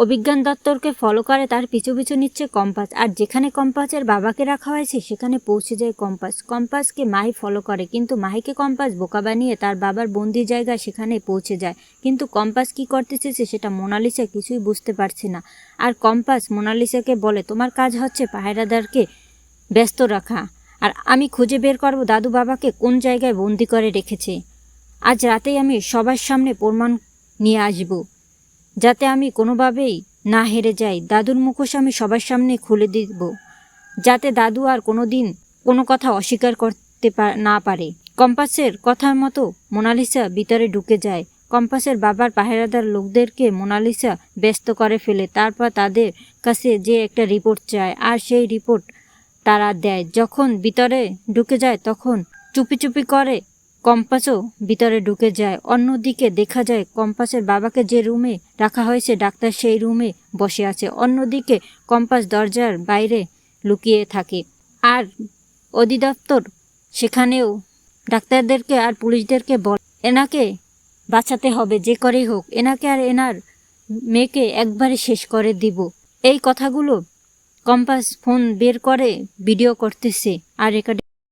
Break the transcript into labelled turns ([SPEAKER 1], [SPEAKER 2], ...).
[SPEAKER 1] অভিজ্ঞান দত্তরকে follow করে, তার পিছু পিছু নিচ্ছে কম্পাস। আর যেখানে কম্পাসের বাবাকে রাখা হয়েছে সেখানে পৌঁছে যায় কম্পাস। কম্পাসকে মাহি ফলো করে, কিন্তু মাহিকে কম্পাস বোকা বানিয়ে তার বাবার বন্দি জায়গা সেখানে পৌঁছে যায়। কিন্তু কম্পাস কি করতে চেয়েছে সেটা মোনালিসা কিছুই বুঝতে পারছে না। আর কম্পাস মোনালিসাকে বলে, তোমার কাজ হচ্ছে পাহারাদারকে ব্যস্ত রাখা, আর আমি খুঁজে বের করব দাদু বাবাকে কোন জায়গায় বন্দি করে রেখেছে। আজ রাতেই আমি সবার সামনে প্রমাণ নিয়ে আসব, যাতে আমি কোনোভাবেই না হেরে যাই। দাদুর মুখোশ আমি সবার সামনে খুলে দিব, যাতে দাদু আর কোনো দিন কোনো কথা অস্বীকার করতে না পারে। কম্পাসের কথার মতো মোনালিসা ভিতরে ঢুকে যায়। কম্পাসের বাবার পাহারাদার লোকদেরকে মোনালিসা ব্যস্ত করে ফেলে। তারপর তাদের কাছে যে একটা রিপোর্ট চায়, আর সেই রিপোর্ট তারা দেয়। যখন ভিতরে ঢুকে যায় তখন চুপি চুপি করে কম্পাসও ভিতরে ঢুকে যায়। অন্যদিকে দেখা যায় কম্পাসের বাবাকে যে রুমে রাখা হয়েছে ডাক্তার সেই রুমে বসে আছে। অন্যদিকে কম্পাস দরজার বাইরে লুকিয়ে থাকে। আর অধিদপ্তর সেখানেও ডাক্তারদেরকে আর পুলিশদেরকে বলে, এনাকে বাঁচাতে হবে যে করেই হোক, এনাকে আর এনার মেয়েকে একবারে শেষ করে দিব। এই কথাগুলো কম্পাস ফোন বের করে ভিডিও করতেছে আর রেকর্ডিং